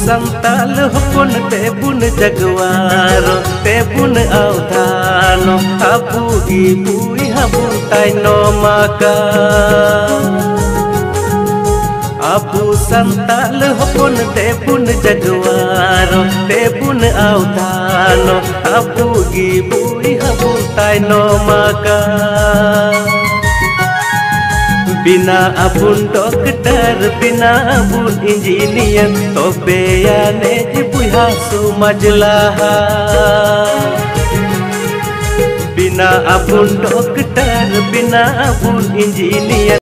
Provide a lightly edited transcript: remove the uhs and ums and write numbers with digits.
संताल हपन तेबुन जगवारो तेबुन अवधानो अबू इबुई हबू ताइनो माका अबू संताल हपन तेबुन जगवारो तेबुन अवधानो अबू इबुई हबू ताइनो माका बिना अबुन डॉक्टर बिना अबुन इंजीनियर तो बेयाने बुहा सुमजलाहा बिना अबुन डॉक्टर बिना अबुन इंजीनियर